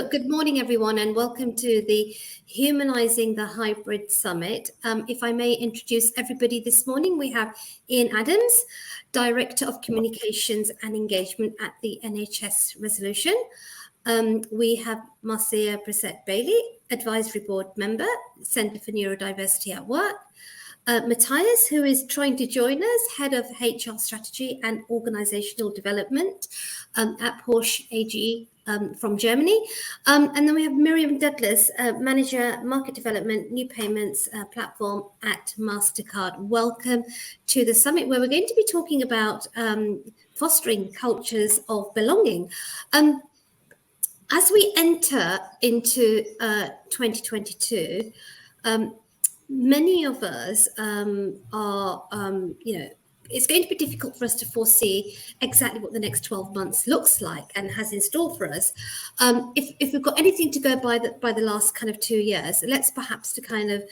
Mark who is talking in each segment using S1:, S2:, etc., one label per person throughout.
S1: Good morning, everyone, and welcome to the Humanizing the Hybrid Summit. If I may introduce everybody this morning, we have Ian Adams, Director of Communications and Engagement at the NHS Resolution. We have Marcia Brissett-Bailey, Advisory Board Member, Centre for Neurodiversity at Work. Matthias, who is trying to join us, Head of HR Strategy and Organisational Development at Porsche AG from Germany. And then we have Miriam Douglas, Manager Market Development, New Payments Platform at MasterCard. Welcome to the summit, where we're going to be talking about fostering cultures of belonging. As we enter into 2022, many of us are, it's going to be difficult for us to foresee exactly what the next 12 months looks like and has in store for us. If we've got anything to go by the last kind of 2 years, let's perhaps to kind of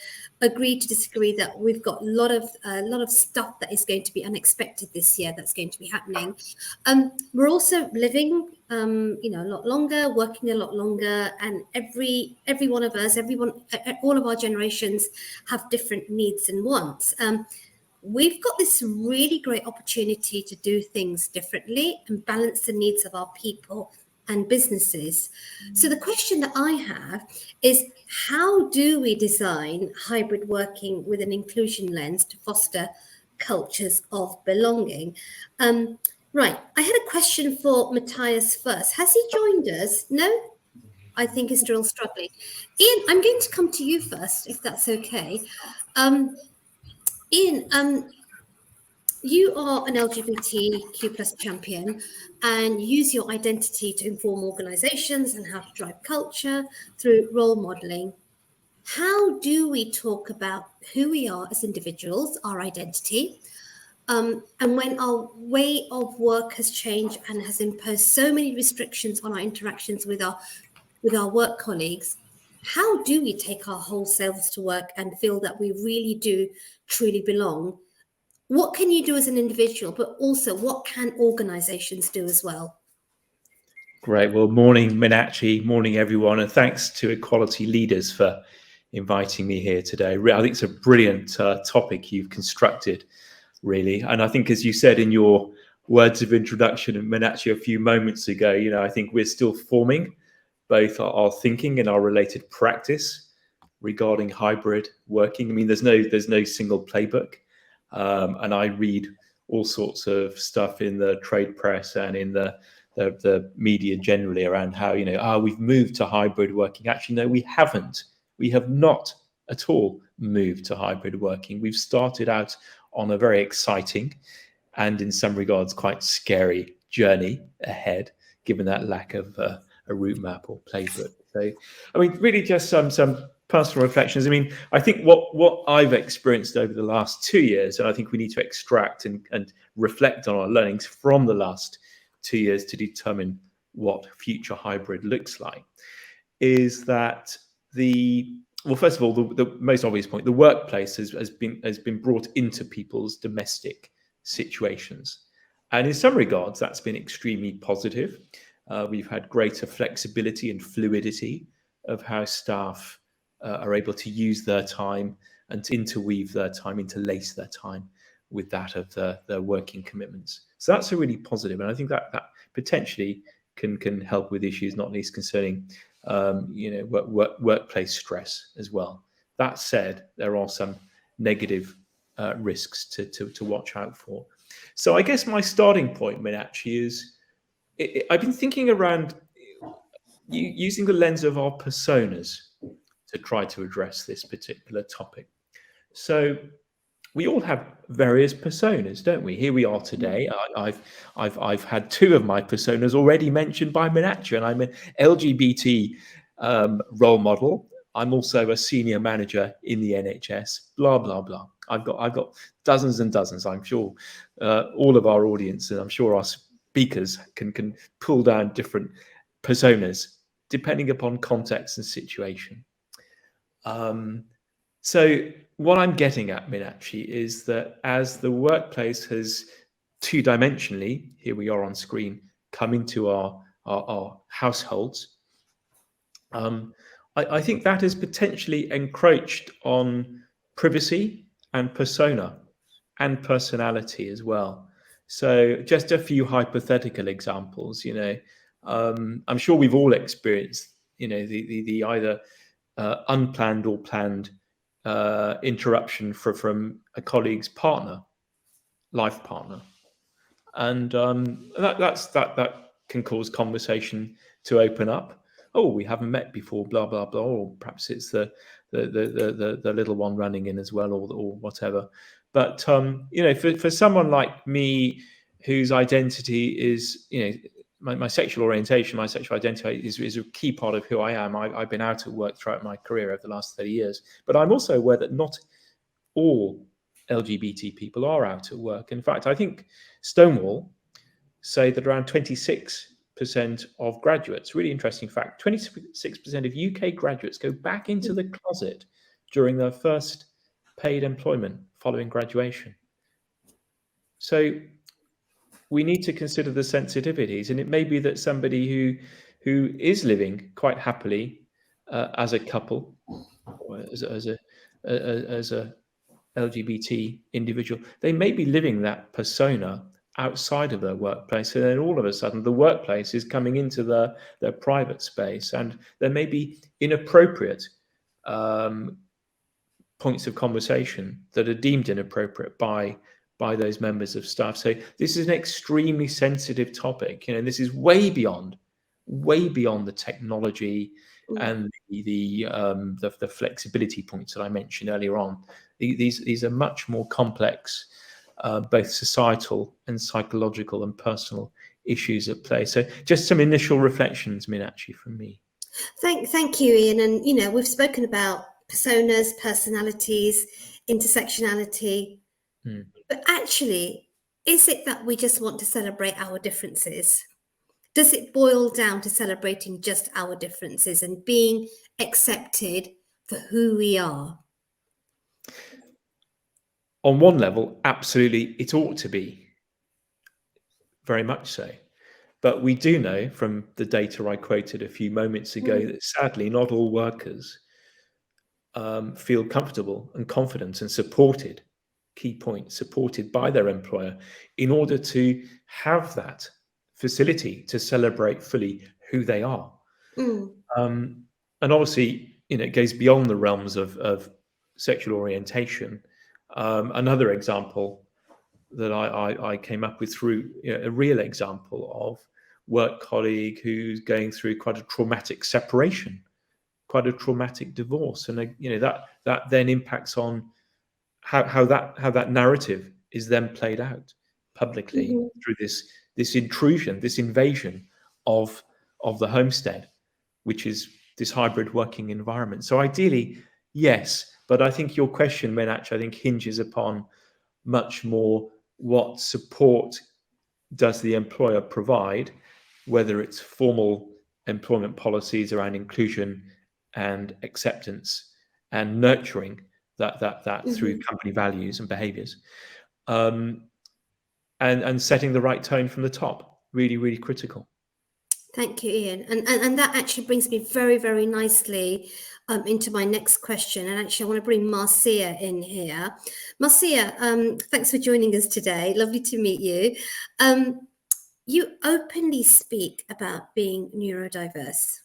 S1: agree to disagree that we've got a lot of stuff that is going to be unexpected this year that's going to be happening. We're also living a lot longer, working a lot longer, and every one of us, all of our generations have different needs and wants. We've got this really great opportunity to do things differently and balance the needs of our people and businesses. So the question that I have is, how do we design hybrid working with an inclusion lens to foster cultures of belonging? Right, I had a question for Matthias first. Has he joined us? No? I think he's still struggling. Ian, I'm going to come to you first, if that's okay. Ian, you are an LGBTQ plus champion and use your identity to inform organisations and how to drive culture through role modelling. How do we talk about who we are as individuals, our identity, and when our way of work has changed and has imposed so many restrictions on our interactions with our work colleagues, how do we take our whole selves to work and feel that we really do truly belong? What can you do as an individual, but also what can organisations do as well?
S2: Great. Well, morning, Meenakshi. Morning, everyone. And thanks to Equality Leaders for inviting me here today. I think it's a brilliant topic you've constructed, really. And I think, as you said in your words of introduction, Meenakshi, a few moments ago, I think we're still forming both our thinking and our related practice regarding hybrid working. I mean, there's no single playbook. And I read all sorts of stuff in the trade press and in the media generally around how, we've moved to hybrid working. Actually, no, we haven't. We have not at all moved to hybrid working. We've started out on a very exciting and in some regards quite scary journey ahead, given that lack of a route map or playbook. So, I mean, really just some personal reflections. I mean, I think what I've experienced over the last 2 years, and I think we need to extract and reflect on our learnings from the last 2 years to determine what future hybrid looks like, is that first of all, the most obvious point, the workplace has been brought into people's domestic situations. And in some regards, that's been extremely positive. We've had greater flexibility and fluidity of how staff are able to use their time and to interweave their time, interlace their time with that of their working commitments. So that's a really positive, and I think that potentially can help with issues not least concerning workplace stress as well. That said, there are some negative risks to watch out for. So I guess my starting point, Meenakshi, is I've been thinking around using the lens of our personas to try to address this particular topic. So we all have various personas, don't we? Here we are today. I've had two of my personas already mentioned by Meenakshi, and I'm an LGBT role model. I'm also a senior manager in the NHS. Blah blah blah. I've got dozens and dozens. I'm sure all of our audience, and I'm sure our speakers can pull down different personas depending upon context and situation. So what I'm getting at, Meenakshi, is that as the workplace has two-dimensionally, here we are on screen, come into our households, I think that has potentially encroached on privacy and persona and personality as well. So just a few hypothetical examples, I'm sure we've all experienced, the either unplanned or planned interruption from a colleague's partner, life partner, and that can cause conversation to open up. Oh, we haven't met before, blah blah blah, or perhaps it's the little one running in as well, or whatever. But for someone like me, whose identity is, my sexual orientation, my sexual identity is a key part of who I am. I've been out at work throughout my career over the last 30 years, but I'm also aware that not all LGBT people are out at work. In fact, I think Stonewall say that around 26% of graduates, really interesting fact, 26% of UK graduates go back into the closet during their first paid employment following graduation. So we need to consider the sensitivities, and it may be that somebody who is living quite happily as a couple, or as a LGBT individual, they may be living that persona outside of their workplace, and then all of a sudden the workplace is coming into their private space, and there may be inappropriate points of conversation that are deemed inappropriate by those members of staff. So this is an extremely sensitive topic, this is way beyond the technology and the flexibility points that I mentioned earlier on. These are much more complex, both societal and psychological and personal issues at play. So just some initial reflections, Meenakshi, from me.
S1: Thank you, Ian. And we've spoken about personas, personalities, intersectionality, but actually, is it that we just want to celebrate our differences? Does it boil down to celebrating just our differences and being accepted for who we are?
S2: On one level, absolutely, it ought to be. Very much so. But we do know from the data I quoted a few moments ago that sadly not all workers feel comfortable and confident and supported, key point, supported by their employer in order to have that facility to celebrate fully who they are. And obviously, it goes beyond the realms of sexual orientation. Another example that I came up with through a real example of work colleague who's going through quite a traumatic separation, quite a traumatic divorce, and that then impacts on how that narrative is then played out publicly through this intrusion, this invasion of the homestead, which is this hybrid working environment. So ideally, yes, but I think your question, Meenakshi, I think hinges upon much more what support does the employer provide, whether it's formal employment policies around inclusion and acceptance and nurturing that through company values and behaviors, and setting the right tone from the top, really, really critical.
S1: Thank you, Ian. And that actually brings me very, very nicely into my next question. And actually, I want to bring Marcia in here. Marcia, thanks for joining us today. Lovely to meet you. You openly speak about being neurodiverse.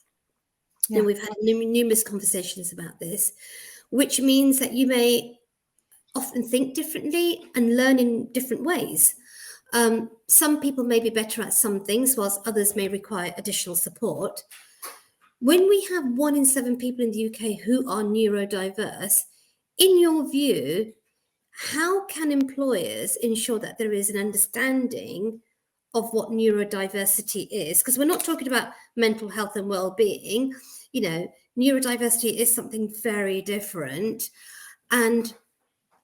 S1: Yeah. And we've had numerous conversations about this, which means that you may often think differently and learn in different ways. Some people may be better at some things, whilst others may require additional support. When we have 1 in 7 people in the UK who are neurodiverse, in your view, how can employers ensure that there is an understanding of what neurodiversity is? Because we're not talking about mental health and well-being. Neurodiversity is something very different. And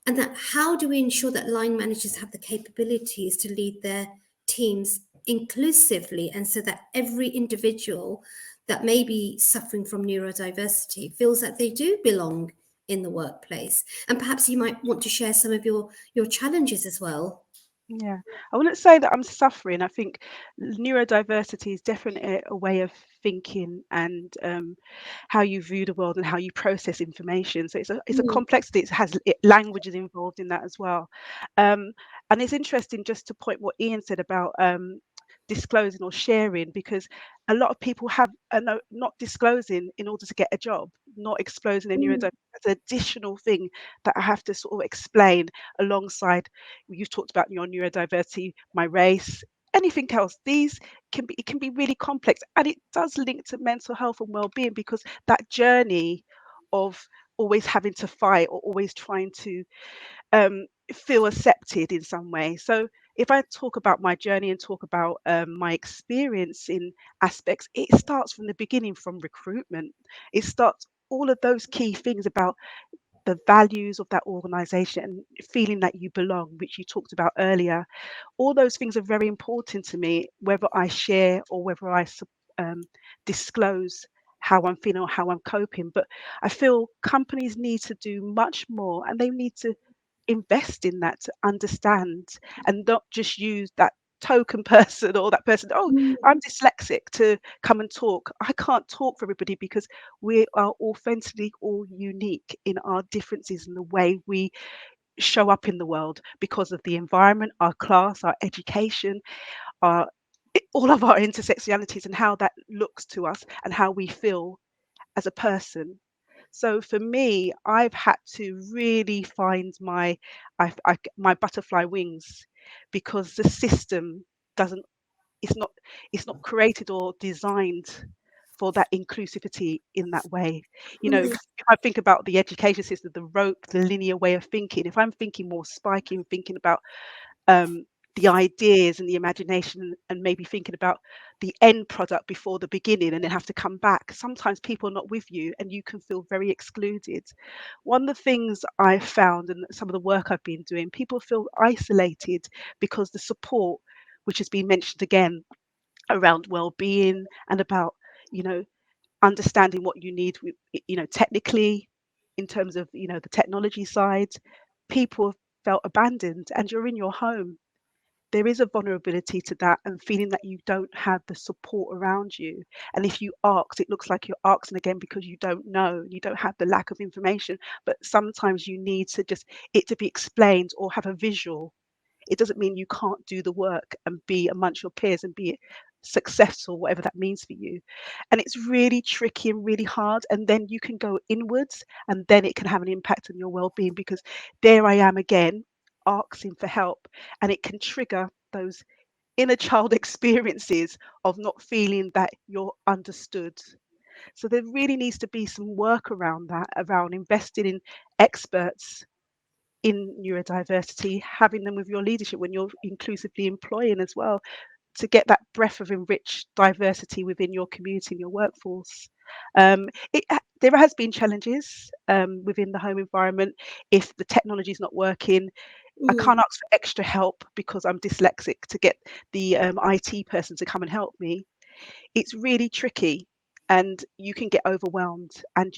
S1: that how do we ensure that line managers have the capabilities to lead their teams inclusively, and so that every individual that may be suffering from neurodiversity feels that they do belong in the workplace? And perhaps you might want to share some of your challenges as well.
S3: Yeah, I wouldn't say that I'm suffering. I think neurodiversity is definitely a way of thinking and how you view the world and how you process information. So it's a
S1: Mm,
S3: complexity. It has languages involved in that as well. Um, and it's interesting just to point what Ian said about disclosing or sharing, because a lot of people have not disclosing in order to get a job, not exposing their
S1: mm,
S3: neurodiversity. That's an additional thing that I have to sort of explain alongside. You've talked about your neurodiversity, my race, anything else. These can be really complex, and it does link to mental health and well-being, because that journey of always having to fight or always trying to feel accepted in some way. So if I talk about my journey and talk about my experience in aspects, it starts from the beginning, from recruitment. It starts all of those key things about the values of that organization and feeling that you belong, which you talked about earlier. All those things are very important to me, whether I share or whether I um, disclose how I'm feeling or how I'm coping. But I feel companies need to do much more, and they need to invest in that to understand and not just use that token person or that person, oh,
S1: mm,
S3: I'm dyslexic, to come and talk. I can't talk for everybody, because we are authentically all unique in our differences and the way we show up in the world, because of the environment, our class, our education, our all of our intersectionalities, and how that looks to us and how we feel as a person. So for me, I've had to really find my butterfly wings, because the system doesn't it's not it's not created or designed for that inclusivity in that way.
S1: mm,
S3: If I think about the education system, the linear way of thinking, if I'm thinking more spiky and thinking about um, the ideas and the imagination, and maybe thinking about the end product before the beginning, and then have to come back. Sometimes people are not with you and you can feel very excluded. One of the things I've found, and some of the work I've been doing, people feel isolated because the support, which has been mentioned again, around well-being and about, you know, understanding what you need with, technically, in terms of, the technology side, people have felt abandoned, and you're in your home. There is a vulnerability to that, and feeling that you don't have the support around you. And if you ask, it looks like you're asking again because you don't know, you don't have the lack of information. But sometimes you need to just it to be explained or have a visual. It doesn't mean you can't do the work and be amongst your peers and be successful, whatever that means for you. And it's really tricky and really hard. And then you can go inwards, and then it can have an impact on your well-being, because there I am again asking for help, and it can trigger those inner child experiences of not feeling that you're understood. So there really needs to be some work around that, around investing in experts in neurodiversity, having them with your leadership when you're inclusively employing as well, to get that breadth of enriched diversity within your community and your workforce. There has been challenges within the home environment. If the technology is not working, I
S1: mm,
S3: can't ask for extra help because I'm dyslexic to get the IT person to come and help me. It's really tricky, and you can get overwhelmed, and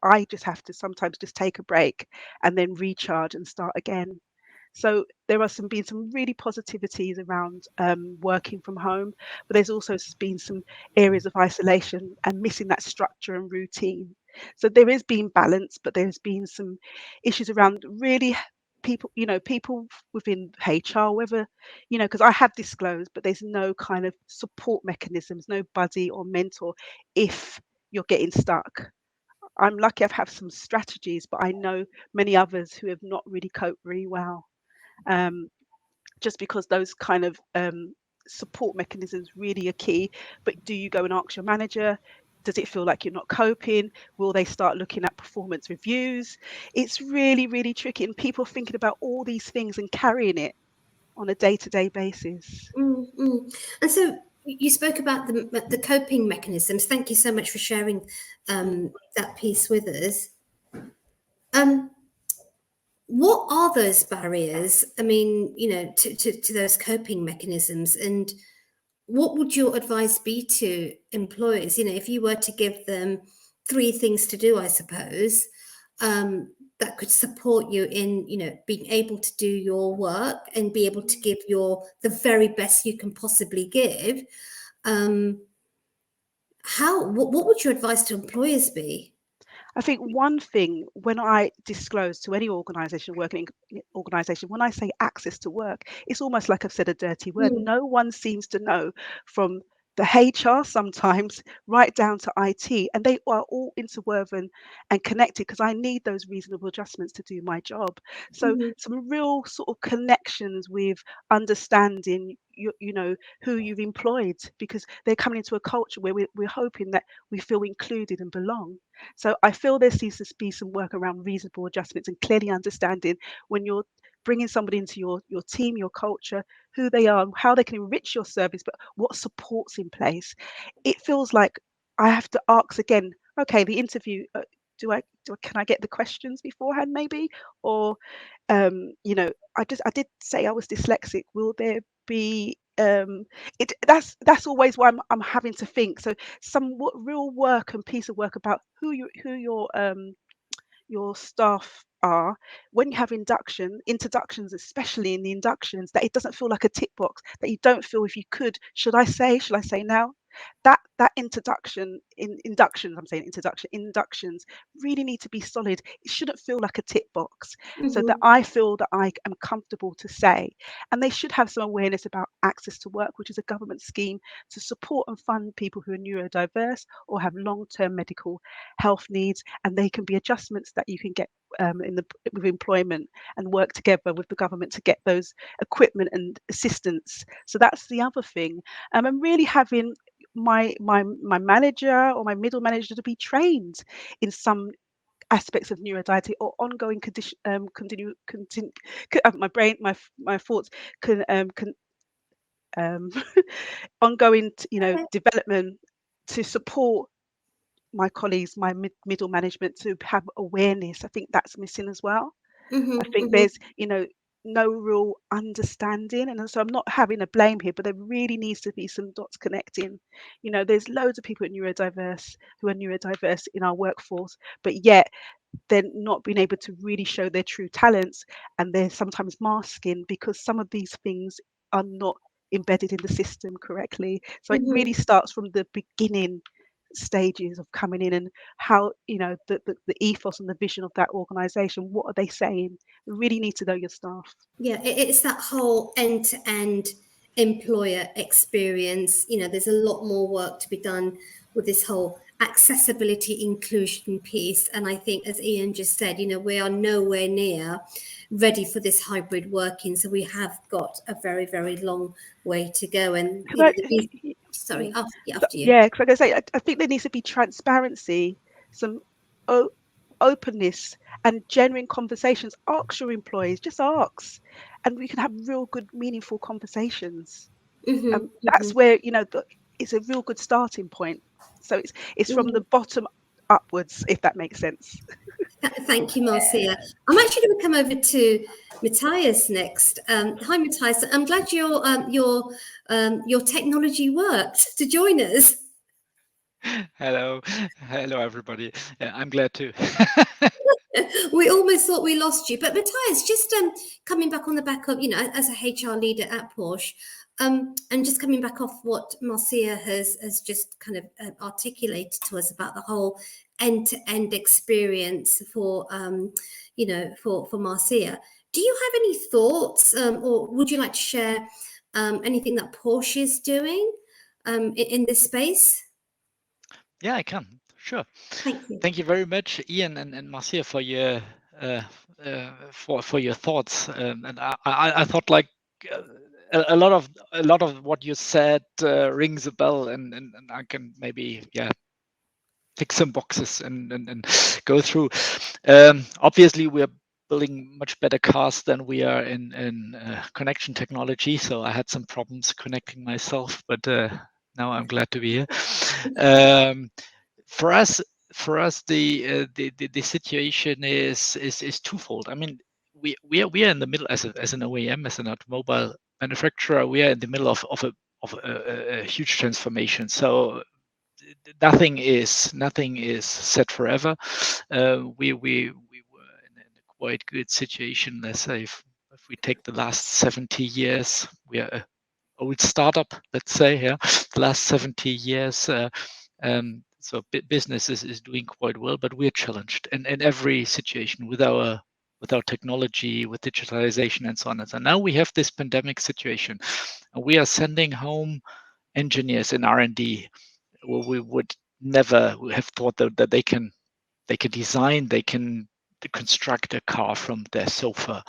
S3: I just have to sometimes just take a break and then recharge and start again. So there are been some really positivities around working from home, but there's also been some areas of isolation and missing that structure and routine. So there is being balance, but there's been some issues around really people, people within HR, whether, because I have disclosed, but there's no kind of support mechanisms, no buddy or mentor if you're getting stuck. I'm lucky I've had some strategies, but I know many others who have not really coped very well, um, just because those kind of support mechanisms really are key. But do you go and ask your manager? Does it feel like you're not coping? Will they start looking at performance reviews? It's really, really tricky. And people thinking about all these things and carrying it on a day-to-day basis.
S1: mm, mm. And so you spoke about the coping mechanisms. Thank you so much for sharing
S3: Mm.
S1: that piece with us. Um, what are those barriers? I mean, to those coping mechanisms, and what would your advice be to employers? If you were to give them three things to do, I suppose, um, that could support you in, being able to do your work and be able to give the very best you can possibly give. What would your advice to employers be?
S3: I think one thing, when I disclose to any organisation, working in organisation, when I say access to work, it's almost like I've said a dirty word.
S1: Mm.
S3: No one seems to know, from the HR sometimes right down to IT, and they are all interwoven and connected, because I need those reasonable adjustments to do my job. So
S1: Mhm.
S3: some real sort of connections with understanding who you've employed, because they're coming into a culture where we're hoping that we feel included and belong. So I feel there needs to be some work around reasonable adjustments and clearly understanding, when you're bringing somebody into your team, your culture, who they are, how they can enrich your service, but what support's in place. It feels like I have to ask again, okay, the interview, can I get the questions beforehand maybe? Or, I did say I was dyslexic. Will there be, that's always why I'm having to think. So some real work and piece of work about who your staff are when you have introductions, especially in the inductions, that it doesn't feel like a tick box, that you don't feel, if you could, should I say now, that inductions, I'm saying inductions really need to be solid. It shouldn't feel like a tick box, so that
S1: Mhm.
S3: I feel that I am comfortable to say. And they should have some awareness about access to work, which is a government scheme to support and fund people who are neurodiverse or have long-term medical health needs, and they can be adjustments that you can get with employment, and work together with the government to get those equipment and assistance. So that's the other thing. And really having my manager or my middle manager to be trained in some aspects of neurodiversity or ongoing condition, my brain, my thoughts can ongoing
S1: Okay.
S3: development to support my colleagues, my middle management, to have awareness. I think that's missing as well. I
S1: Mhm.
S3: think
S1: Mhm.
S3: there's, no real understanding. And so I'm not having a blame here, but there really needs to be some dots connecting. There's loads of people who are neurodiverse in our workforce, but yet they're not being able to really show their true talents, and they're sometimes masking because some of these things are not embedded in the system correctly. So it
S1: Mhm.
S3: really starts from the beginning stages of coming in, and how, the ethos and the vision of that organization, what are they saying? You really need to know your staff.
S1: Yeah, it's that whole end-to-end employer experience. There's a lot more work to be done with this whole accessibility inclusion piece. And I think, as Ian just said, we are nowhere near ready for this hybrid working. So we have got a very, very long way to go. And,
S3: Can I,
S1: sorry,
S3: mm,
S1: after you.
S3: yeah, because like I say, I think there needs to be transparency, some o- openness, and genuine conversations. Ask your employees, just ask, and we can have real good, meaningful conversations.
S1: Hmm.
S3: That's where, it's a real good starting point. So it's from the bottom upwards, if that makes sense.
S1: Thank you, Marcia. I'm actually going to come over to Matthias next. Hi, Matthias. I'm glad your technology worked to join us.
S4: Hello, everybody. I'm glad to.
S1: We almost thought we lost you, but Matthias, just coming back on the back of, as a HR leader at Porsche, and just coming back off what Marcia has just kind of articulated to us about the whole end-to-end experience for for Marcia. Do you have any thoughts, or would you like to share anything that Porsche is doing in this space?
S4: Yeah, I can. Sure.
S1: Thank you.
S4: Thank you very much, Ian and Marcia, for your for your thoughts. And I thought, like, a lot of what you said rings a bell, and I can maybe tick some boxes and go through. Obviously, we're building much better cars than we are in connection technology. So I had some problems connecting myself, but now I'm glad to be here. For us, the situation is twofold. I mean, we are in the middle, as an OEM, as an automobile manufacturer. We are in the middle of a huge transformation. So nothing is set forever. We were in quite good situation. Let's say if we take the last 70 years, we are a old startup, let's say, yeah, the last 70 years. So business is doing quite well, but we're challenged in every situation with our technology, with digitalization, and so on. And so now we have this pandemic situation, and we are sending home engineers in R&D. Well, we would never have thought that they can design, they can construct a car from their sofa.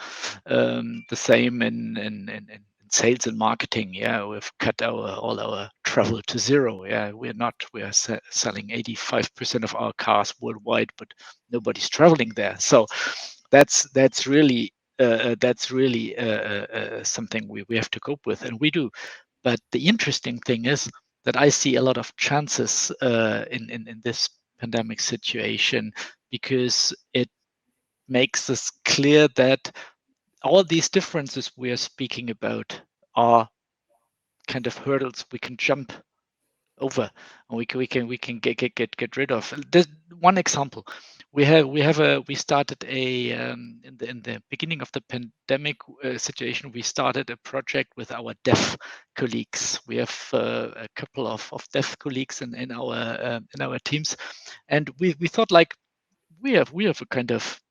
S4: The same in sales and marketing. Yeah, we've cut all our travel to zero. Yeah, we are selling 85% of our cars worldwide, but nobody's traveling there. So that's really something we have to cope with, and we do. But the interesting thing is that I see a lot of chances in this pandemic situation, because it makes us clear that all these differences we are speaking about are kind of hurdles we can jump over, and we can get rid of. There's one example. We started in the beginning of the pandemic situation. We started a project with our deaf colleagues. We have a couple of deaf colleagues in our teams, and we thought, like, we have a kind of,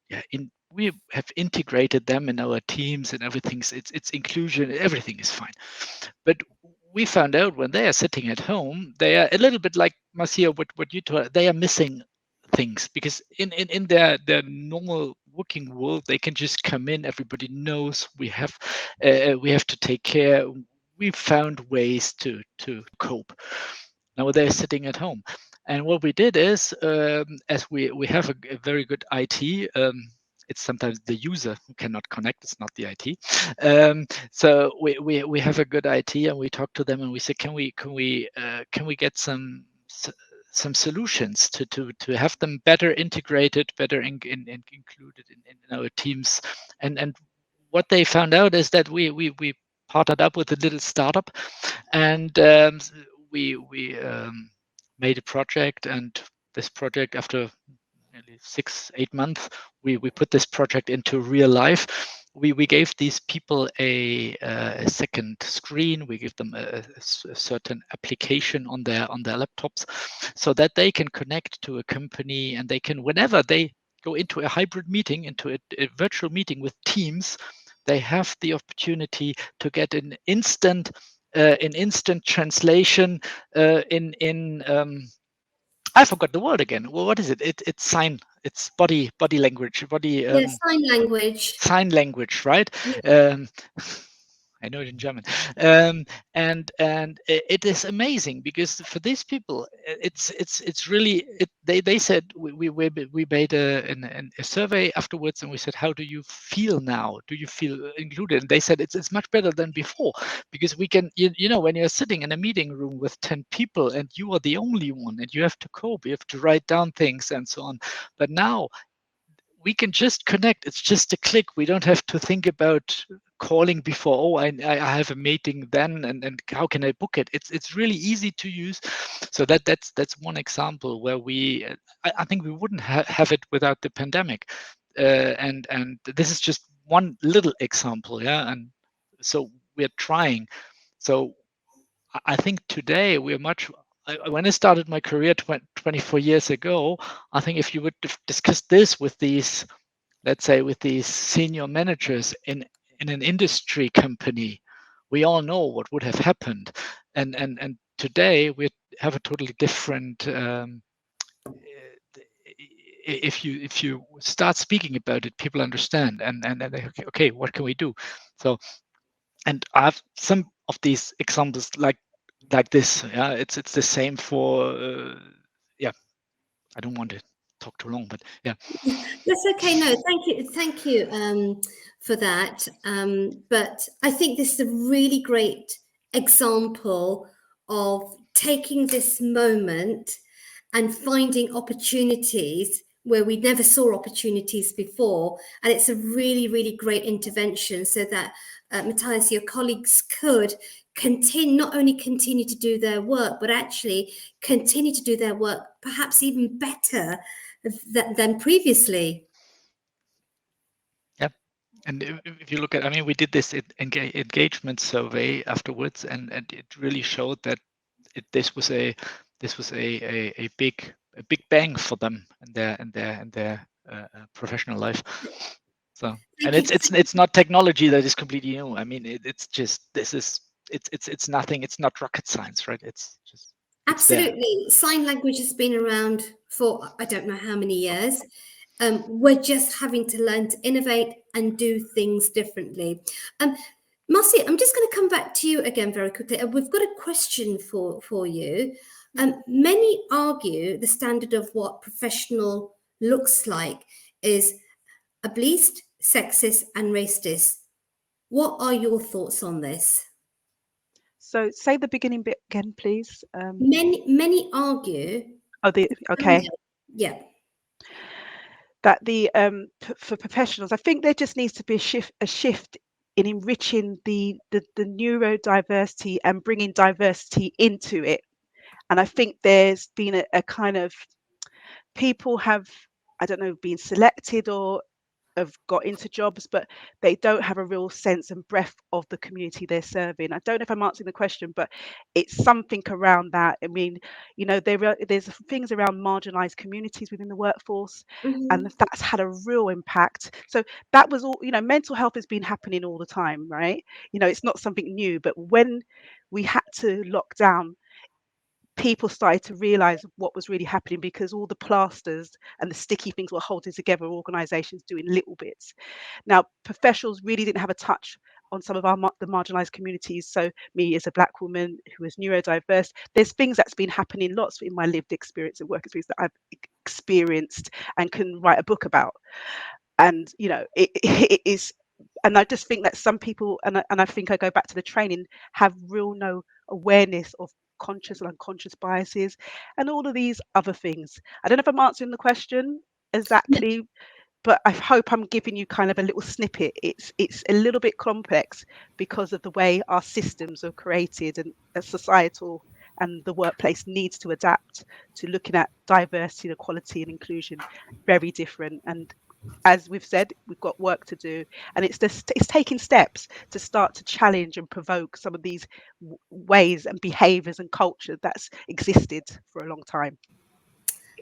S4: we have integrated them in our teams, and it's inclusion, everything is fine. But we found out when they are sitting at home, they are a little bit like Marcia, what you told, they are missing things, because in their normal working world, they can just come in, everybody knows we have to take care. We found ways to cope. Now they're sitting at home, and what we did is, as we have a very good IT. It's sometimes the user who cannot connect. It's not the IT. So we have a good IT, and we talk to them, and we say, can we get some solutions to have them better integrated, better included in our teams. And what they found out is that we partnered up with a little startup, and we made a project, and this project, after nearly 6-8 months, we put this project into real life. We gave these people a second screen. We give them a certain application on their laptops, so that they can connect to a company, and they can, whenever they go into a hybrid meeting, into a virtual meeting with Teams, they have the opportunity to get an instant translation in I forgot the word again. Well, what is it? It's body language,
S1: Sign language.
S4: sign language, right?
S1: Yeah.
S4: I know it in German. And it is amazing, because for these people, it's really, they said, we made a survey afterwards, and we said, how do you feel now? Do you feel included? And they said it's much better than before, because we can, you know, when you're sitting in a meeting room with 10 people and you are the only one, and you have to cope, you have to write down things and so on. But now we can just connect. It's just a click. We don't have to think about calling before. Oh, I have a meeting then, and how can I book it? It's really easy to use. So that's one example where I think we wouldn't have it without the pandemic. And this is just one little example, yeah. And so we're trying. So I think today we're much. When I started my career 24 years ago, I think if you would have discussed this with these, let's say, with these senior managers in an industry company, we all know what would have happened. And today we have a totally different. If you start speaking about it, people understand, and they, okay, what can we do? So, and I have some of these examples like this. Yeah, it's the same for yeah. I don't want to talk too long, but yeah.
S1: That's okay. No, thank you for that. But I think this is a really great example of taking this moment and finding opportunities where we never saw opportunities before. And it's a really, really great intervention, so that Matthias, your colleagues could not only continue to do their work, but actually continue to do their work perhaps even better than previously.
S4: And if you look at, I mean, we did this engagement survey afterwards, and it really showed that this was a big bang for them in their professional life. So, and it's not technology that is completely new. I mean, it's just it's nothing. It's not rocket science, right? It's just
S1: Absolutely. Sign language has been around for I don't know how many years. We're just having to learn to innovate and do things differently. Marcia, I'm just going to come back to you again very quickly. We've got a question for you. Many argue the standard of what professional looks like is ableist, sexist, and racist. What are your thoughts on this?
S3: So say the beginning bit again, please.
S1: Many argue.
S3: Okay.
S1: Yeah.
S3: That for professionals, I think there just needs to be a shift in enriching the neurodiversity and bringing diversity into it. And I think there's been a kind of, people have, I don't know, been selected or have got into jobs, but they don't have a real sense and breadth of the community they're serving. I don't know if I'm answering the question, but it's something around that. I mean, you know, there's things around marginalized communities within the workforce, and that's had a real impact. So that was all, you know, mental health has been happening all the time, right? You know, it's not something new, but when we had to lock down, people started to realize what was really happening, because all the plasters and the sticky things were holding together organizations doing little bits. Now, professionals really didn't have a touch on some of the marginalized communities. So me as a Black woman who is neurodiverse, there's things that's been happening lots in my lived experience and work experience that I've experienced and can write a book about. And, you know, it is, and I just think that some people, and I think I go back to the training, have real no awareness of conscious and unconscious biases and all of these other things. I don't know if I'm answering the question exactly, but I hope I'm giving you kind of a little snippet. It's a little bit complex because of the way our systems are created, and societal and the workplace needs to adapt to looking at diversity, equality, and inclusion very different. And as we've said, we've got work to do, and it's taking steps to start to challenge and provoke some of these ways and behaviors and culture that's existed for a long time.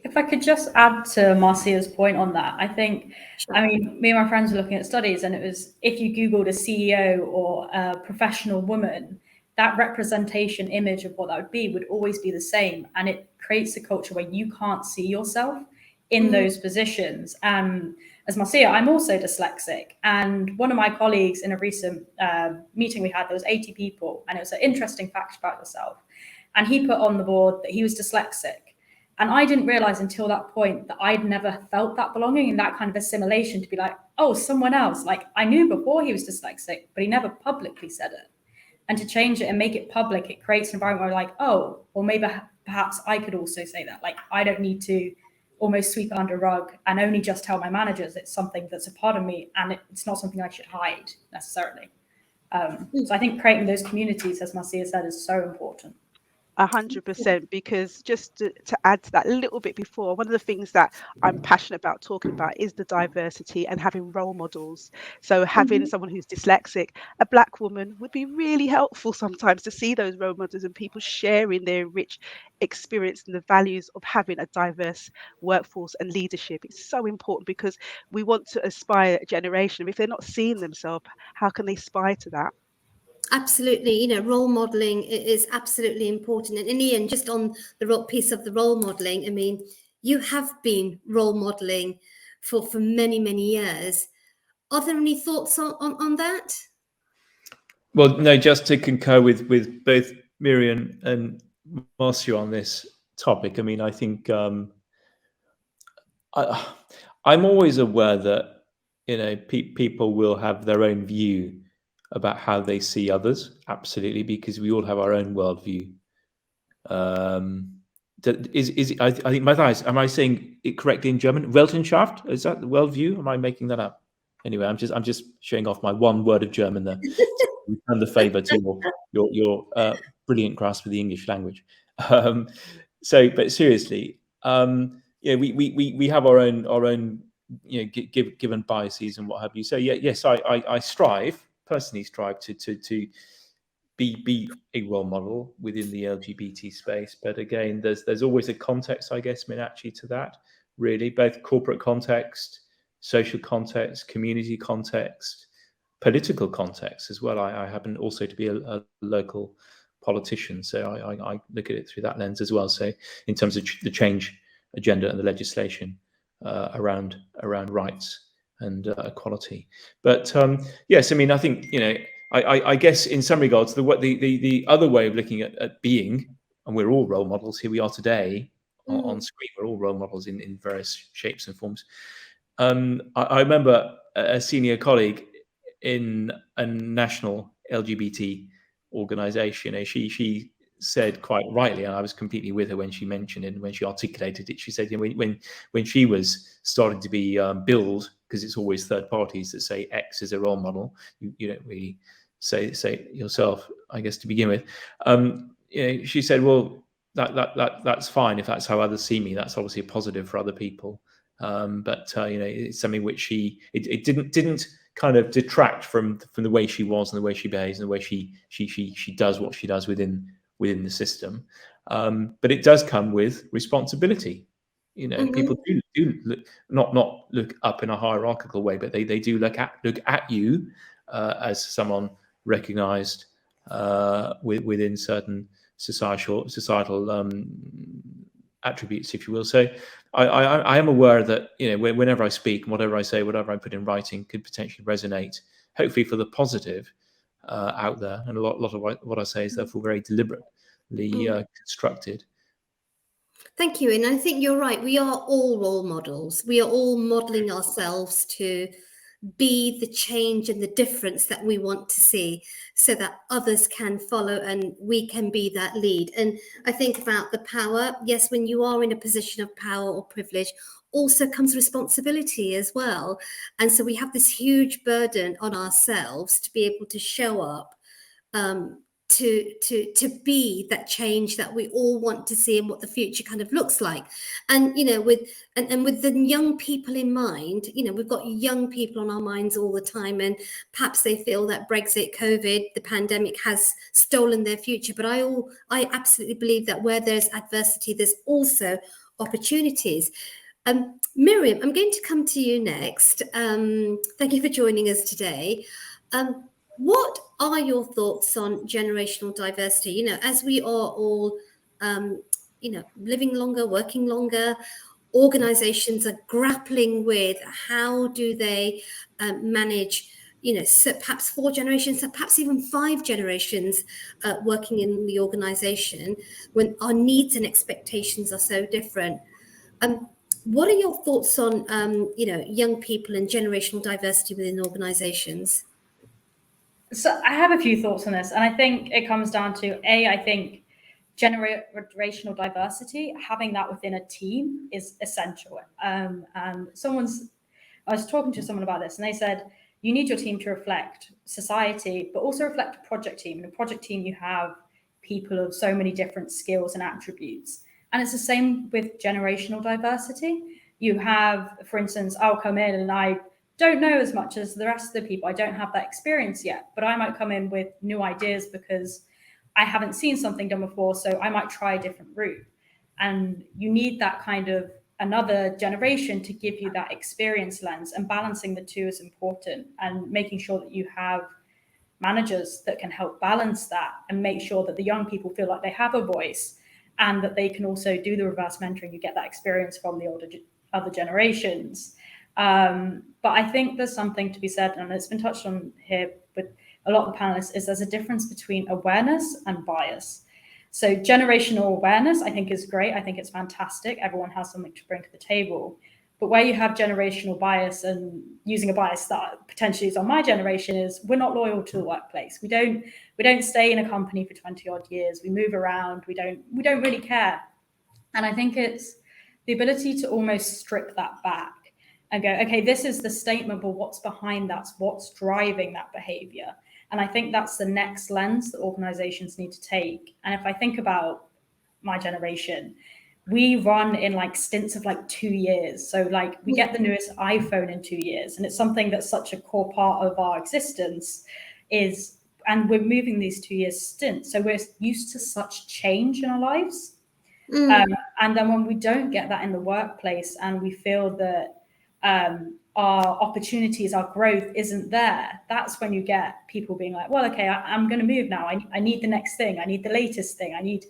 S5: If I could just add to Marcia's point on that, I think, I mean, me and my friends were looking at studies, and it was, if you Googled a CEO or a professional woman, that representation image of what that would be would always be the same. And it creates a culture where you can't see yourself in those positions. As Marcia, I'm also dyslexic. And one of my colleagues in a recent meeting we had, there was 80 people, and it was an interesting fact about yourself. And he put on the board that he was dyslexic. And I didn't realize until that point that I'd never felt that belonging and that kind of assimilation, to be like, oh, someone else. Like, I knew before he was dyslexic, but he never publicly said it. And to change it and make it public, it creates an environment where like, oh, well, maybe perhaps I could also say that. Like, I don't need to almost sweep it under a rug and only just tell my managers it's something that's a part of me, and it's not something I should hide necessarily. So I think creating those communities, as Marcia said, is so important.
S3: 100%, because just to add to that a little bit before, one of the things that I'm passionate about talking about is the diversity and having role models. So having someone who's dyslexic, a Black woman, would be really helpful sometimes to see those role models and people sharing their rich experience and the values of having a diverse workforce and leadership. It's so important because we want to aspire a generation. If they're not seeing themselves, how can they aspire to that?
S1: Absolutely, you know, role modeling is absolutely important. And Ian, just on the piece of the role modeling, I mean, you have been role modeling for many years. Are there any thoughts on that?
S2: Well, no, just to concur with both Miriam and Marcia on this topic. I mean, I think I'm always aware that, you know, people will have their own view about how they see others. Absolutely, because we all have our own worldview. I think Matthias, am I saying it correctly in German? Weltanschauft, is that the worldview? Am I making that up? Anyway, I'm just showing off my one word of German there. Return the favour to your brilliant grasp of the English language. But seriously, yeah, we have our own given biases and what have you. So yes, I personally strive to be a role model within the LGBT space. But again, there's always a context, I guess, Meenakshi, to that, really, both corporate context, social context, community context, political context as well. I happen also to be a local politician, so I look at it through that lens as well. So in terms of the change agenda and the legislation around rights and equality. But yes, I mean, I think, I guess in some regards, the other way of looking at being, and we're all role models, here we are today on screen, we're all role models in various shapes and forms. I remember a senior colleague in a national LGBT organization, she said quite rightly, and I was completely with her when she mentioned it and when she articulated it. She said, when she was starting to be billed, because it's always third parties that say X is a role model, you don't really say yourself, I guess, to begin with. She said, well, that's fine if that's how others see me. That's obviously a positive for other people. But it's something which it didn't kind of detract from the way she was and the way she behaves and the way she does what she does within the system. But it does come with responsibility. People do look, not look up in a hierarchical way, but they do look at you as someone recognized within certain societal attributes, if you will. So I am aware that whenever I speak, whatever I say, whatever I put in writing could potentially resonate, hopefully for the positive out there. And a lot of what I say is therefore very deliberately constructed.
S1: Thank you. And I think you're right. We are all role models. We are all modeling ourselves to be the change and the difference that we want to see so that others can follow and we can be that lead. And I think about the power. Yes, when you are in a position of power or privilege, also comes responsibility as well. And so we have this huge burden on ourselves to be able to show up, to be that change that we all want to see and what the future kind of looks like. And with the young people in mind, we've got young people on our minds all the time, and perhaps they feel that Brexit, COVID, the pandemic has stolen their future. But I absolutely believe that where there's adversity, there's also opportunities. Miriam, I'm going to come to you next. Thank you for joining us today. What are your thoughts on generational diversity? As we are all, living longer, working longer, organizations are grappling with how do they manage, so perhaps 4 generations, perhaps even 5 generations working in the organization when our needs and expectations are so different. What are your thoughts on, young people and generational diversity within organizations?
S5: So I have a few thoughts on this, and I think it comes down to I think generational diversity, having that within a team is essential. And I was talking to someone about this, and they said you need your team to reflect society, but also reflect a project team. In a project team, you have people of so many different skills and attributes, and it's the same with generational diversity. You have, for instance, I'll come in and I don't know as much as the rest of the people. I don't have that experience yet, but I might come in with new ideas because I haven't seen something done before. So I might try a different route. And you need that kind of another generation to give you that experience lens, and balancing the two is important, and making sure that you have managers that can help balance that and make sure that the young people feel like they have a voice and that they can also do the reverse mentoring. You get that experience from the other generations. But I think there's something to be said, and it's been touched on here with a lot of the panelists, is there's a difference between awareness and bias. So generational awareness, I think, is great. I think it's fantastic. Everyone has something to bring to the table. But where you have generational bias, and using a bias that potentially is on my generation, is we're not loyal to the workplace. We don't stay in a company for 20 odd years. We move around. We don't really care. And I think it's the ability to almost strip that back and go, okay, this is the statement, but what's behind that? What's driving that behavior? And I think that's the next lens that organizations need to take. And if I think about my generation, we run in like stints of like 2 years. So like we get the newest iPhone in 2 years, and it's something that's such a core part of our existence and we're moving these 2 years stints. So we're used to such change in our lives. And then when we don't get that in the workplace and we feel that our opportunities, our growth isn't there, that's when you get people being like, well, okay, I'm going to move now. I need the next thing. I need the latest thing. I need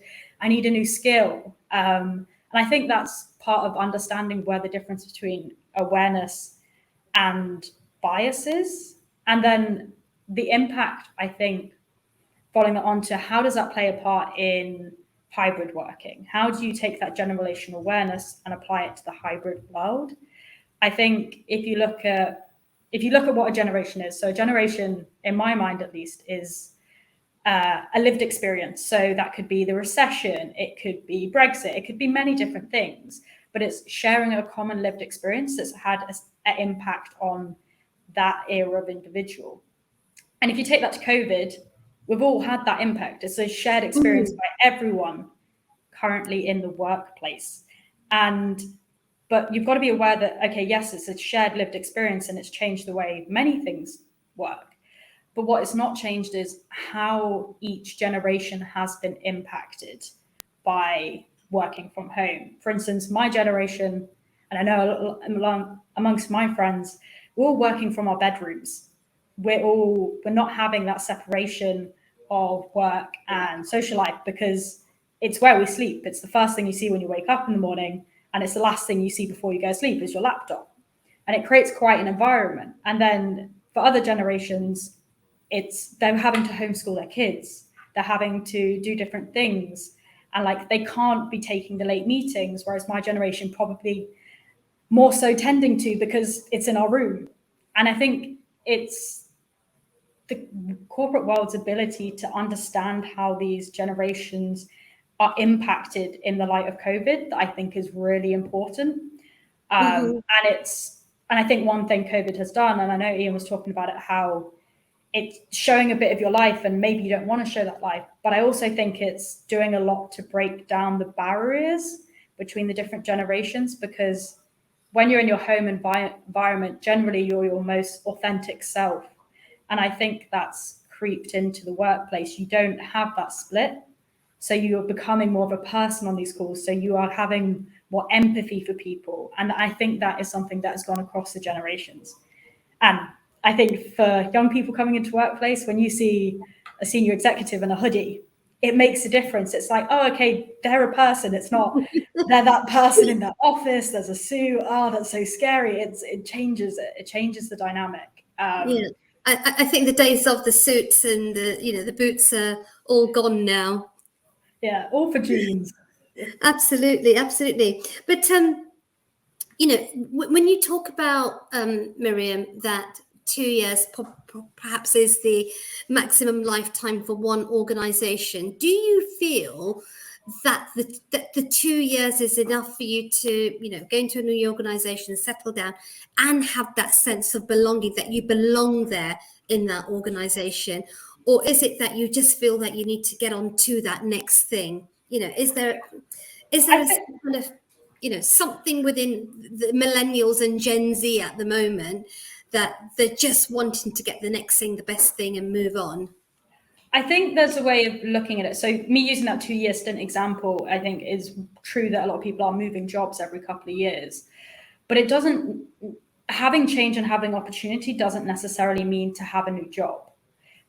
S5: a new skill. And I think that's part of understanding where the difference between awareness and bias is. And then the impact, I think, following that on to how does that play a part in hybrid working? How do you take that generational awareness and apply it to the hybrid world? I think if you look at what a generation is, so a generation, in my mind at least, is a lived experience. So that could be the recession, it could be Brexit, it could be many different things, but it's sharing a common lived experience that's had an impact on that era of individual. And if you take that to COVID, we've all had that impact. It's a shared experience by everyone currently in the workplace. But you've got to be aware that, okay, yes, it's a shared lived experience and it's changed the way many things work. But what has not changed is how each generation has been impacted by working from home. For instance, my generation, and I know amongst my friends, we're all working from our bedrooms. We're not having that separation of work and social life because it's where we sleep. It's the first thing you see when you wake up in the morning, and it's the last thing you see before you go to sleep is your laptop. And it creates quite an environment. And then for other generations, they're having to homeschool their kids. They're having to do different things. And like they can't be taking the late meetings, whereas my generation probably more so tending to because it's in our room. And I think it's the corporate world's ability to understand how these generations are impacted in the light of COVID that I think is really important. And I think one thing COVID has done, and I know Ian was talking about it, how it's showing a bit of your life and maybe you don't want to show that life, but I also think it's doing a lot to break down the barriers between the different generations, because when you're in your home environment, generally you're your most authentic self. And I think that's creeped into the workplace. You don't have that split. So you're becoming more of a person on these calls. So you are having more empathy for people. And I think that is something that has gone across the generations. And I think for young people coming into workplace, when you see a senior executive in a hoodie, it makes a difference. It's like, oh, okay, they're a person. It's not, they're that person in that office. There's a suit. Oh, that's so scary. It changes the dynamic.
S1: I think the days of the suits and the boots are all gone now.
S5: Yeah, all for jeans.
S1: Absolutely. But when you talk about Miriam, that 2 years perhaps is the maximum lifetime for one organization, do you feel that the 2 years is enough for you to go into a new organization, settle down, and have that sense of belonging, that you belong there in that organization? Or is it that you just feel that you need to get on to that next thing? Is there a kind of something within the millennials and Gen Z at the moment that they're just wanting to get the next thing, the best thing, and move on?
S5: I think there's a way of looking at it. So me using that 2-year stint example, I think is true that a lot of people are moving jobs every couple of years, but having change and having opportunity doesn't necessarily mean to have a new job.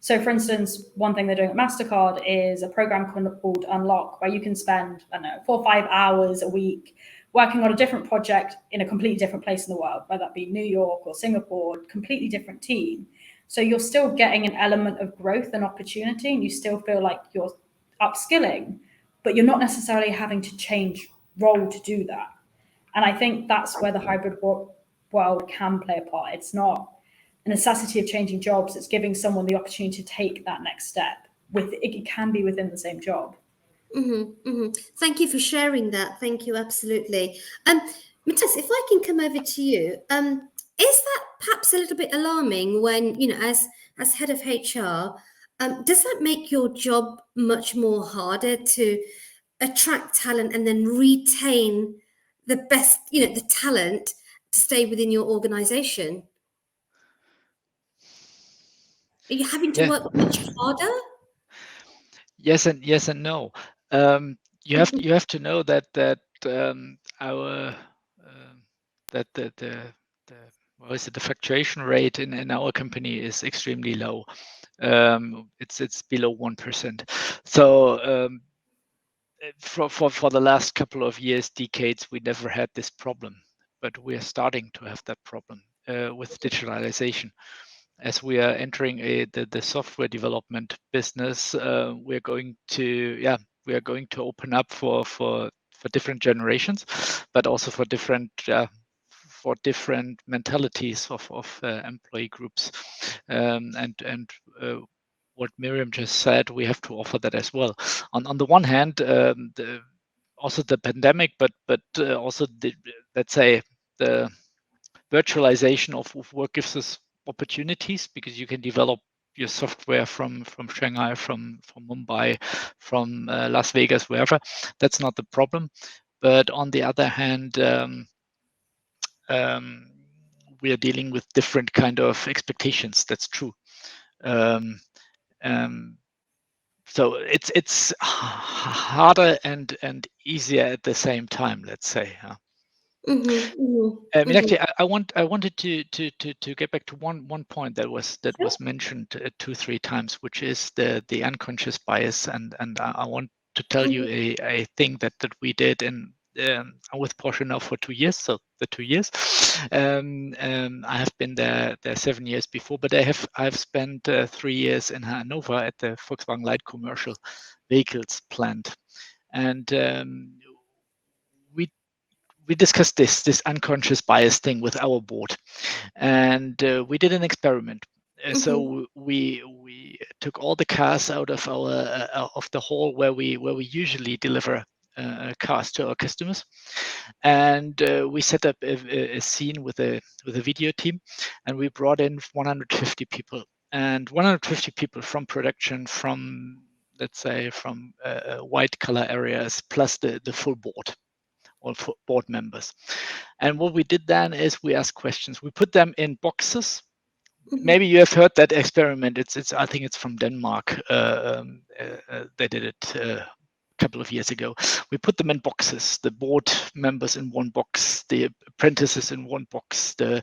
S5: So for instance, one thing they're doing at MasterCard is a program called Unlock, where you can spend, 4 or 5 hours a week working on a different project in a completely different place in the world, whether that be New York or Singapore, completely different team. So you're still getting an element of growth and opportunity, and you still feel like you're upskilling, but you're not necessarily having to change role to do that. And I think that's where the hybrid world can play a part. It's not a necessity of changing jobs. It's giving someone the opportunity to take that next step. It can be within the same job.
S1: Thank you for sharing that. Thank you, absolutely. Matthias, if I can come over to you, is that perhaps a little bit alarming when, as head of HR, does that make your job much more harder to attract talent and then retain the best, the talent to stay within your organization? Are you having to
S4: Yeah.
S1: work much harder?
S4: Yes and no. You have to know that our that the what is it, the fluctuation rate in our company is extremely low. It's below 1%. So for the last couple of years, decades, we never had this problem, but we are starting to have that problem with digitalization. As we are entering the software development business, we are going to open up for different generations, but also for different mentalities of employee groups, and what Miriam just said, we have to offer that as well. On the one hand, also the pandemic, but also let's say the virtualization of work gives us opportunities, because you can develop your software from Shanghai, from Mumbai, from Las Vegas, wherever. That's not the problem. But on the other hand, we are dealing with different kind of expectations. That's true. So it's harder and easier at the same time, let's say. I mean, actually, I wanted to get back to one point that was mentioned 2-3 times, which is the unconscious bias, and I want to tell you a thing that we did in with Porsche now for 2 years. So the 2 years, I have been there 7 years before, but I've spent 3 years in Hanover at the Volkswagen Light Commercial Vehicles plant, and we discussed this unconscious bias thing with our board, and we did an experiment. So we took all the cars out of our of the hall where we usually deliver cars to our customers, and we set up a scene with a video team, and we brought in 150 people, and 150 people from production, from, let's say, from white collar areas, plus the full board, all board members. And what we did then is we asked questions. We put them in boxes. Maybe you have heard that experiment. It's I think it's from Denmark. They did it a couple of years ago. We put them in boxes. The board members in one box, the apprentices in one box, the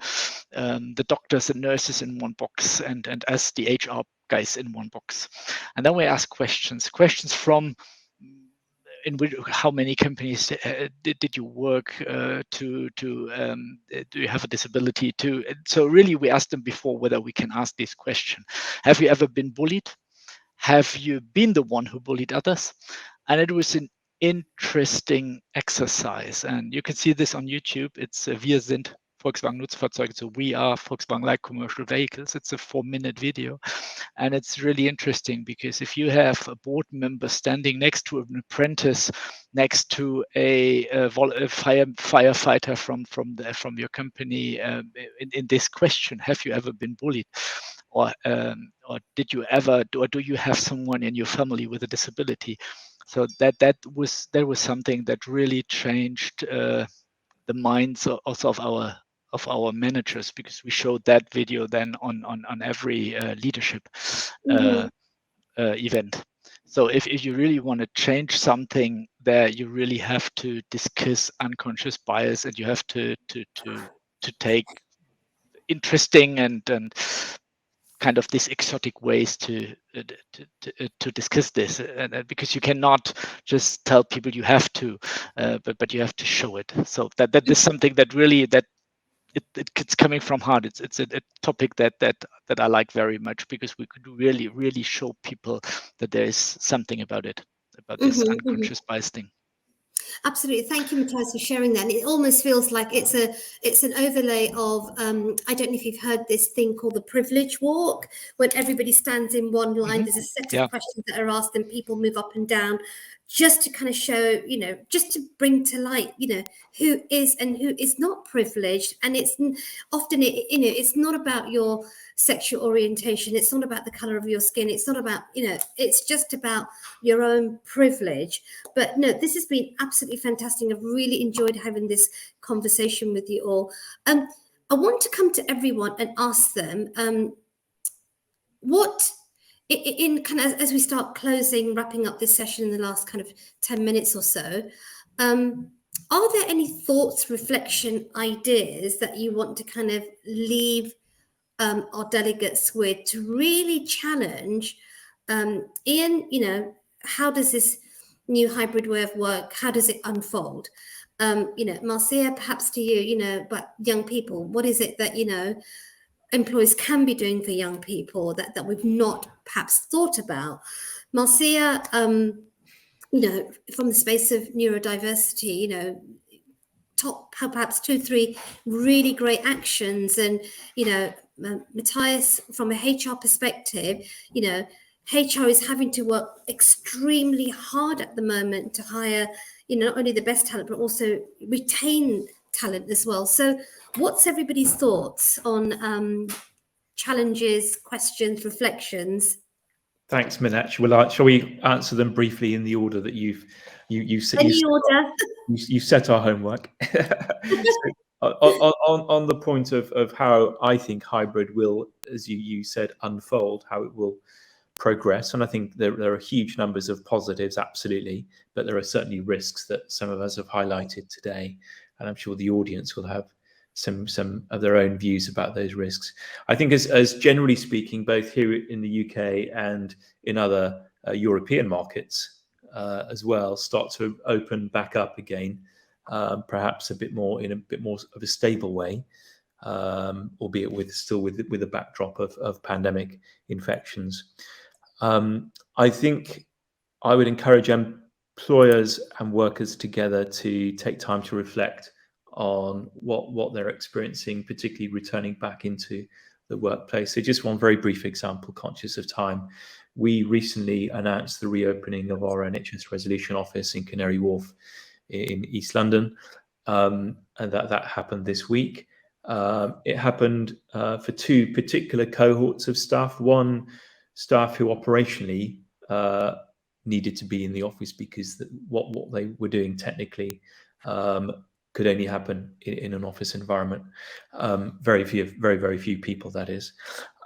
S4: doctors and nurses in one box, and us, the HR guys, in one box. And then we ask questions from how many companies did you work do you have a disability to? So really, we asked them before whether we can ask this question: have you ever been bullied? Have you been the one who bullied others? And it was an interesting exercise, and you can see this on YouTube. It's Wir sind Volkswagen Nutzfahrzeuge, so we are Volkswagen Light Commercial Vehicles. It's a 4-minute video, and it's really interesting, because if you have a board member standing next to an apprentice, next to a firefighter from your company, in this question, have you ever been bullied? Or did you ever, or do you have someone in your family with a disability? So that was something that really changed the minds also of our managers, because we showed that video then on every leadership event. So if you really want to change something there, you really have to discuss unconscious bias, and you have to take interesting and kind of these exotic ways to discuss this, because you cannot just tell people you have to, but you have to show it. So that is something that really it's coming from heart. It's a topic that I like very much, because we could really show people that there is something about it, about this unconscious bias thing.
S1: Absolutely. Thank you, Matthias, for sharing that. And it almost feels like it's an overlay of, I don't know if you've heard this thing called the privilege walk, when everybody stands in one line. There's a set of questions that are asked, and people move up and down just to kind of show, just to bring to light, who is and who is not privileged. And it's often, it's not about your sexual orientation. It's not about the color of your skin. It's not about, it's just about your own privilege. But no, this has been absolutely fantastic. I've really enjoyed having this conversation with you all. I want to come to everyone and ask them, what, in kind of as we start wrapping up this session in the last kind of 10 minutes or so, are there any thoughts, reflection, ideas that you want to kind of leave our delegates with to really challenge, Ian, how does this new hybrid way of work, how does it unfold? Marcia, perhaps to you, but young people, what is it that, employers can be doing for young people that we've not perhaps thought about? Marcia, from the space of neurodiversity, top perhaps 2-3 really great actions. And, Matthias, from a HR perspective, HR is having to work extremely hard at the moment to hire, not only the best talent, but also retain talent as well. So what's everybody's thoughts on challenges, questions, reflections?
S2: Thanks, Meenakshi. Well, shall we answer them briefly in the order that you set our homework? on the point of how I think hybrid will, as you said, unfold, how it will progress. And I think there are huge numbers of positives, absolutely, but there are certainly risks that some of us have highlighted today. And I'm sure the audience will have some of their own views about those risks. I think as generally speaking, both here in the UK and in other European markets as well, start to open back up again, perhaps in a bit more of a stable way, albeit with a backdrop of pandemic infections. I think I would encourage employers and workers together to take time to reflect on what they're experiencing, particularly returning back into the workplace. So just one very brief example, conscious of time. We recently announced the reopening of our NHS Resolution Office in Canary Wharf in East London, and that happened this week. It happened for two particular cohorts of staff. One, staff who operationally needed to be in the office because what they were doing technically could only happen in an office environment. Very few people, that is.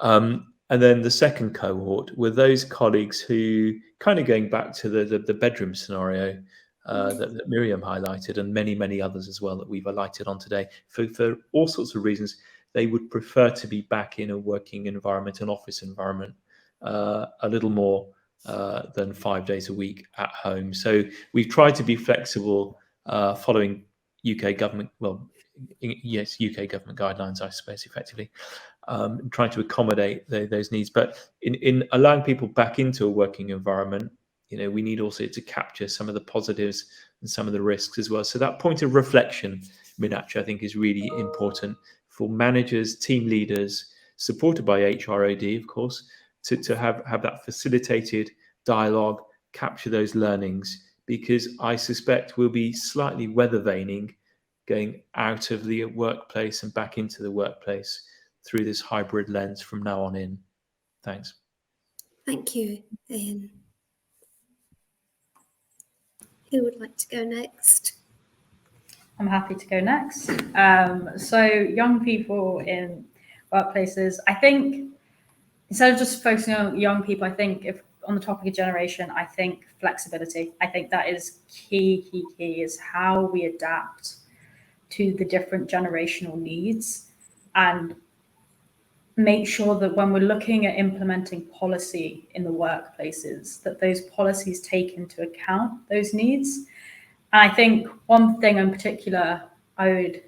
S2: And then the second cohort were those colleagues who, kind of going back to the bedroom scenario that Miriam highlighted, and many others as well that we've highlighted on today, for all sorts of reasons, they would prefer to be back in a working environment, an office environment, a little more than 5 days a week at home. So we've tried to be flexible, following UK government, UK government guidelines, I suppose, effectively, trying to accommodate those needs. But in allowing people back into a working environment, we need also to capture some of the positives and some of the risks as well. So that point of reflection, Meenakshi, I think is really important for managers, team leaders, supported by HROD, of course, to have that facilitated dialogue, capture those learnings, because I suspect we'll be slightly weather vaning going out of the workplace and back into the workplace through this hybrid lens from now on in. Thanks.
S1: Thank you, Ian. Who would like to go next?
S5: I'm happy to go next. So young people in workplaces, I think, instead of just focusing on young people, I think if on the topic of generation, I think flexibility. I think that is key is how we adapt to the different generational needs and make sure that when we're looking at implementing policy in the workplaces, that those policies take into account those needs. And I think one thing in particular I would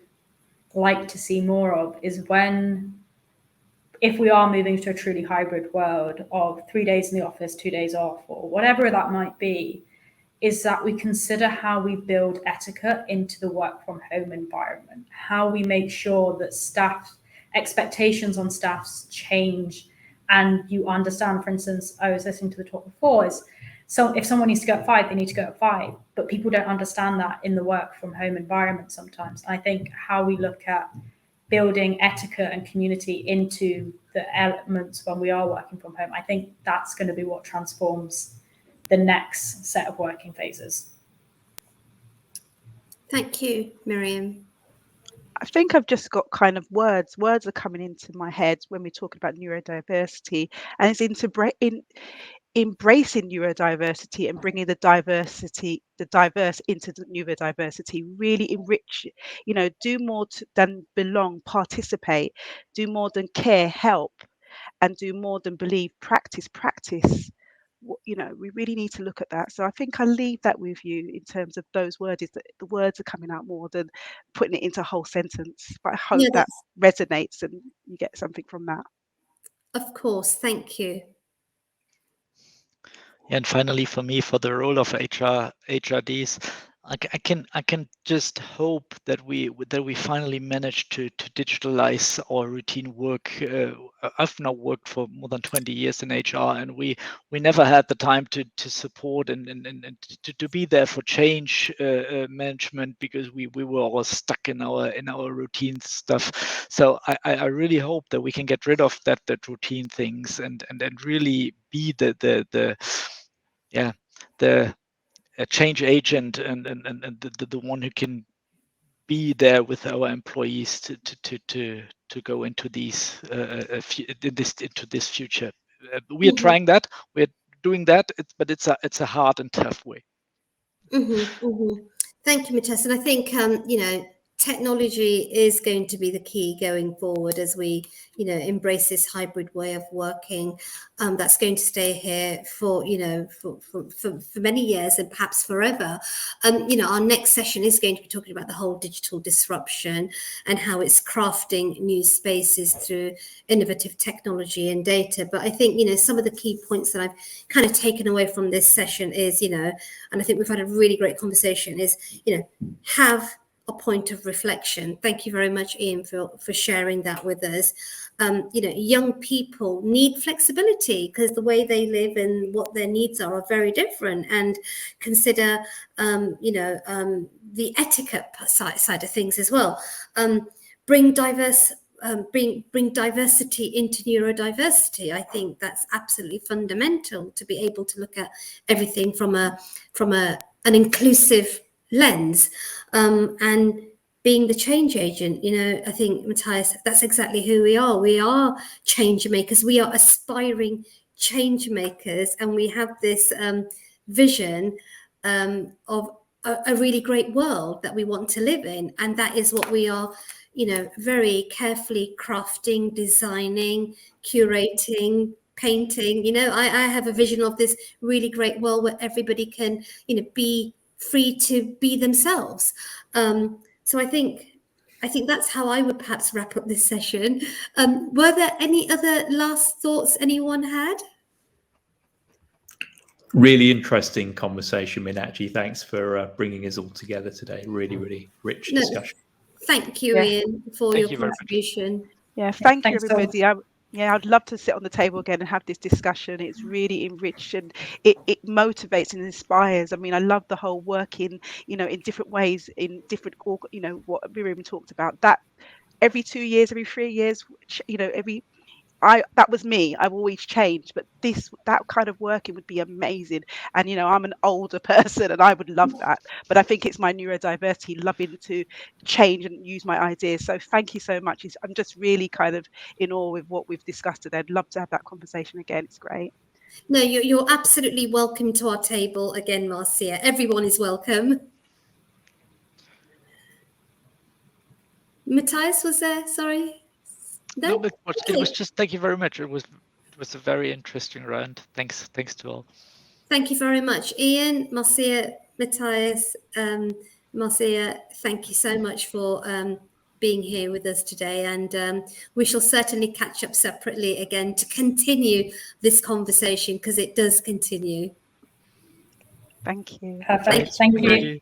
S5: like to see more of is if we are moving to a truly hybrid world of 3 days in the office, 2 days off, or whatever that might be, is that we consider how we build etiquette into the work from home environment, how we make sure that staff expectations on staffs change. And you understand, for instance, I was listening to the talk before, is So if someone needs to go at 5, they need to go at 5. But people don't understand that in the work from home environment sometimes. I think how we look at building etiquette and community into the elements when we are working from home, I think that's going to be what transforms the next set of working phases.
S1: Thank you, Miriam.
S3: I think I've just got kind of words are coming into my head when we're talking about neurodiversity, and it's embracing neurodiversity and bringing the diverse into the neurodiversity, really enrich, do more than belong, participate, do more than care, help, and do more than believe, practice. We really need to look at that. So I think I'll leave that with you in terms of those words, is that the words are coming out more than putting it into a whole sentence. But I hope that resonates and you get something from that.
S1: Of course, thank you.
S4: And finally, for me, for the role of HRDs, I can just hope that we finally manage to digitalize our routine work. I've now worked for more than 20 years in HR, and we never had the time to support and to be there for change management, because we were all stuck in our routine stuff. So I really hope that we can get rid of that routine things and really be the change agent and the one who can be there with our employees to go into into this future. We are trying that. We're doing that. But it's a hard and tough way.
S1: Thank you, Matthias. And I think technology is going to be the key going forward as we embrace this hybrid way of working. That's going to stay here for many years and perhaps forever. Our next session is going to be talking about the whole digital disruption and how it's crafting new spaces through innovative technology and data. But I think some of the key points that I've kind of taken away from this session is and I think we've had a really great conversation, is have a point of reflection. Thank you very much, Ian, for sharing that with us. Young people need flexibility because the way they live and what their needs are very different, and consider the etiquette side of things as well. Bring diversity into neurodiversity. I think that's absolutely fundamental to be able to look at everything from an inclusive lens, and being the change agent. I think, Matthias, that's exactly who we are. We are change makers. We are aspiring change makers, and we have this vision of a really great world that we want to live in, and that is what we are very carefully crafting, designing, curating, painting. I have a vision of this really great world where everybody can be free to be themselves. So I think that's how I would perhaps wrap up this session. Were there any other last thoughts anyone had?
S2: Really interesting conversation, Meenakshi. Thanks for bringing us all together today. Really, really rich discussion.
S1: Thank you, Ian, for your contribution.
S3: Thank you, everybody. I'd love to sit on the table again and have this discussion. It's really enriched and it motivates and inspires. I mean, I love the whole working, in different ways, in different, what Miriam talked about. That every 2 years, every 3 years, that was me. I've always changed, but that kind of working would be amazing. And I'm an older person, and I would love that. But I think it's my neurodiversity loving to change and use my ideas. So thank you so much. I'm just really kind of in awe with what we've discussed today. I'd love to have that conversation again. It's great.
S1: No, you're absolutely welcome to our table again, Marcia. Everyone is welcome. Matthias, was there? Sorry.
S4: No, it was just, thank you very much. It was a very interesting round. Thanks to all.
S1: Thank you very much, Ian, Marcia, Matthias, Marcia. Thank you so much for being here with us today, and we shall certainly catch up separately again to continue this conversation, because it does continue.
S3: Thank you.
S5: Perfect. Thank you.